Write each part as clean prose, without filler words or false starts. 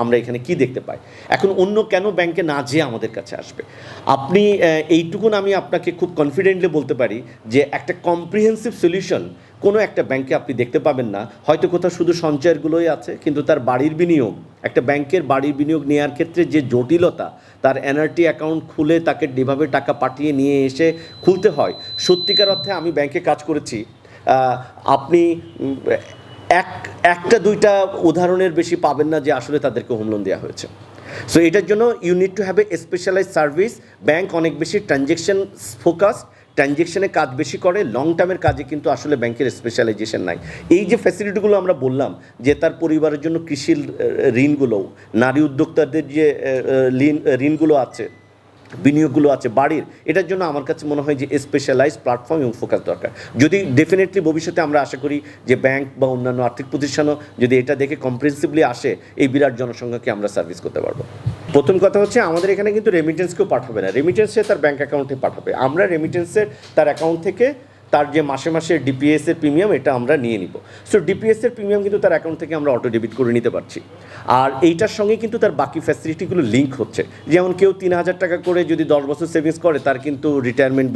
আমরা এখানে কি দেখতে পাই। এখন অন্য কেন ব্যাংকে না যেয়ে আমাদের কাছে আসবে? আপনি এইটুকুন আমি আপনাকে খুব কনফিডেন্টলি বলতে পারি যে একটা কম্প্রিহেন্সিভ সলিউশন কোনো একটা ব্যাংকে আপনি দেখতে পাবেন না। হয়তো কোথাও শুধু সঞ্চয়েরগুলোই আছে, কিন্তু তার বাড়ির বিনিয়োগ, একটা ব্যাংকের বাড়ির বিনিয়োগ নেওয়ার ক্ষেত্রে যে জটিলতা, তার এনআরটি অ্যাকাউন্ট খুলে তাকে যেভাবে টাকা পাঠিয়ে নিয়ে এসে খুলতে হয়, সত্যিকার অর্থে আমি ব্যাংকে কাজ করেছি। আপনি একটা দুইটা উদাহরণের বেশি পাবেন না যে আসলে তাদেরকে হোম লোন দেওয়া হয়েছে। সো এটার জন্য you need to have a specialised service. Bank অনেক বেশি ট্রানজ্যাকশন ফোকাসড, ট্রানজ্যাকশনে কাজ বেশি করে, লং টার্মের কাজে কিন্তু আসলে ব্যাংকের স্পেশালাইজেশন নাই। এই যে ফ্যাসিলিটিগুলো আমরা বললাম যে তার পরিবারের জন্য কৃষির ঋণগুলো, নারী উদ্যোক্তাদের যে ঋণগুলো আছে, বিনিয়োগগুলো আছে, বাড়ির, এটার জন্য আমার কাছে মনে হয় যে স্পেশালাইজ প্ল্যাটফর্ম এবং ফোকাস দরকার। যদি ডেফিনেটলি ভবিষ্যতে আমরা আশা করি যে ব্যাংক বা অন্যান্য আর্থিক প্রতিষ্ঠানও যদি এটা দেখে কম্প্রিহেন্সিভলি আসে, এই বিরাট জনসংখ্যাকে আমরা সার্ভিস করতে পারবো। প্রথম কথা হচ্ছে আমাদের এখানে কিন্তু রেমিটেন্সকেও পাঠাবে না, রেমিটেন্সে তার ব্যাঙ্ক অ্যাকাউন্টে পাঠাবে। আমরা রেমিটেন্সের তার অ্যাকাউন্ট থেকে তার যে মাসে মাসে ডিপিএসের প্রিমিয়াম এটা আমরা নিয়ে নিব। সো ডিপিএসের প্রিমিয়াম কিন্তু তার অ্যাকাউন্ট থেকে আমরা অটো ডেবিট করে নিতে পারছি। আর এইটার সঙ্গে কিন্তু তার বাকি ফ্যাসিলিটিগুলো লিঙ্ক হচ্ছে। যেমন কেউ 3,000 টাকা করে যদি 10 বছর সেভিংস করে, তার কিন্তু রিটায়ারমেন্ট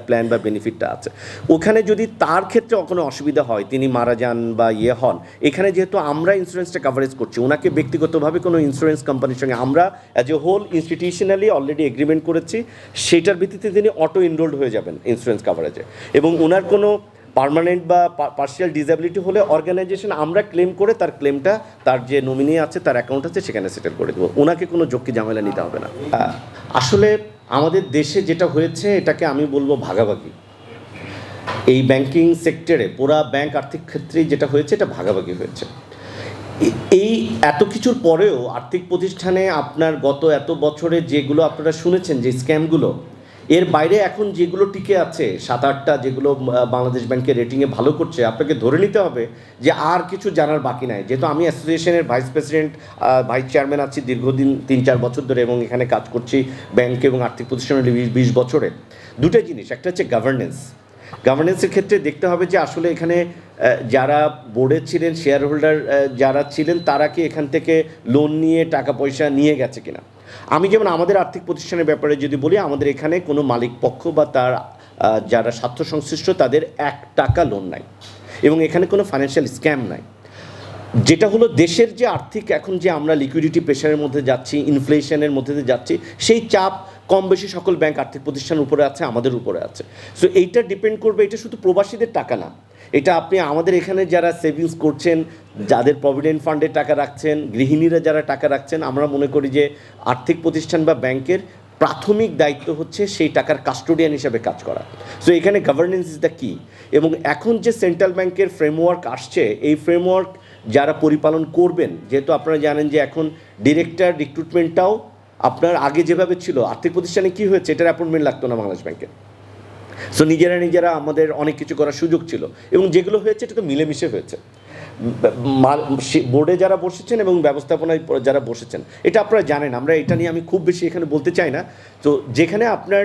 প্ল্যান বা বেনিফিটটা আছে। ওখানে যদি তার ক্ষেত্রে কোনো অসুবিধা হয়, তিনি মারা যান বা হন, এখানে যেহেতু আমরা ইন্স্যুরেন্সটা কাভারেজ করছি, ওনাকে ব্যক্তিগতভাবে কোনো ইন্স্যুরেন্স কোম্পানির সঙ্গে আমরা as a whole institutionally already agreement করেছি, সেটার ভিত্তিতে তিনি অটো এনরোলড হয়ে যাবেন ইন্স্যুরেন্স কাভারেজে। এবং ওনার কোনো পার্মানেন্ট বা পার্শিয়াল ডিসএবিলিটি হলে অর্গানাইজেশন আমরা ক্লেম করে তার ক্লেমটা তার যে নমিনি আছে, তার অ্যাকাউন্ট আছে, সেখানে সেটেল করে দেবো। ওনাকে কোনো ঝক্কি ঝামেলা নিতে হবে না। আসলে আমাদের দেশে যেটা হয়েছে এটাকে আমি বলবো ভাগাভাগি। এই ব্যাংকিং সেক্টরে পুরা ব্যাংক আর্থিক ক্ষেত্রেই যেটা হয়েছে এটা ভাগাভাগি হয়েছে। এই এত কিছুর পরেও আর্থিক প্রতিষ্ঠানে আপনার গত এত বছরে যেগুলো আপনারা শুনেছেন যে স্ক্যামগুলো, এর বাইরে এখন যেগুলো টিকে আছে 7-8টা, যেগুলো বাংলাদেশ ব্যাংকের রেটিংয়ে ভালো করছে, আপনাকে ধরে নিতে হবে যে আর কিছু জানার বাকি নাই। যেহেতু আমি অ্যাসোসিয়েশনের ভাইস প্রেসিডেন্ট, ভাইস চেয়ারম্যান আছি দীর্ঘদিন 3-4 বছর ধরে, এবং এখানে কাজ করছি ব্যাংক এবং আর্থিক প্রতিষ্ঠানের 20 বছরে। দুটো জিনিস, একটা হচ্ছে গভর্নেন্সের ক্ষেত্রে দেখতে হবে যে আসলে এখানে যারা বোর্ডে ছিলেন, শেয়ার হোল্ডার যারা ছিলেন, তারা কি এখান থেকে লোন নিয়ে টাকা পয়সা নিয়ে গেছে কিনা। আমি যেমন আমাদের আর্থিক প্রতিষ্ঠানের ব্যাপারে যদি বলি, আমাদের এখানে কোনো মালিক পক্ষ বা তার যারা স্বার্থ সংশ্লিষ্ট তাদের 1 টাকা লোন নাই, এবং এখানে কোনো ফাইন্যান্সিয়াল স্ক্যাম নাই। যেটা হলো দেশের যে আর্থিক এখন যে আমরা লিকুইডিটি প্রেশারের মধ্যে যাচ্ছি, ইনফ্লেশনের মধ্যে দিয়ে যাচ্ছি, সেই চাপ কম বেশি সকল ব্যাংক আর্থিক প্রতিষ্ঠানের উপরে আছে, আমাদের উপরে আছে। সো এইটা ডিপেন্ড করবে, এটা শুধু প্রবাসীদের টাকা না, এটা আপনি আমাদের এখানে যারা সেভিংস করছেন, যাদের প্রভিডেন্ট ফান্ডে টাকা রাখছেন, গৃহিণীরা যারা টাকা রাখছেন, আমরা মনে করি যে আর্থিক প্রতিষ্ঠান বা ব্যাংকের প্রাথমিক দায়িত্ব হচ্ছে সেই টাকার কাস্টোডিয়ান হিসাবে কাজ করা। সো এখানে গভর্নেন্স ইজ দ্য কি। এবং এখন যে সেন্ট্রাল ব্যাংকের ফ্রেমওয়ার্ক আসছে, এই ফ্রেমওয়ার্ক যারা পরিপালন করবেন, যেহেতু আপনারা জানেন যে এখন ডিরেক্টর রিক্রুটমেন্টটাও আপনার আগে যেভাবে ছিল, আর্থিক প্রতিষ্ঠানে কী হয়েছে, এটার অ্যাপয়েন্টমেন্ট লাগতো না বাংলাদেশ ব্যাংকে। সো নিজেরা আমাদের অনেক কিছু করার সুযোগ ছিল, এবং যেগুলো হয়েছে এটা তো মিলেমিশে হয়েছে। বোর্ডে যারা বসেছেন এবং ব্যবস্থাপনায় যারা বসেছেন, এটা আপনারা জানেন। আমরা এটা নিয়ে আমি খুব বেশি এখানে বলতে চাই না। তো যেখানে আপনার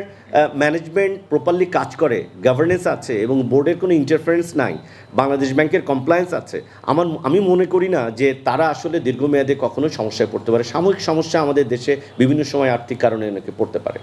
ম্যানেজমেন্ট প্রপারলি কাজ করে, গভর্নেন্স আছে এবং বোর্ডের কোনো ইন্টারফারেন্স নাই, বাংলাদেশ ব্যাংকের কমপ্লায়েন্স আছে, আমি মনে করি না যে তারা আসলে দীর্ঘমেয়াদে কখনো সমস্যায় পড়তে পারে। সাময়িক সমস্যা আমাদের দেশে বিভিন্ন সময় আর্থিক কারণে নাকি পড়তে পারে।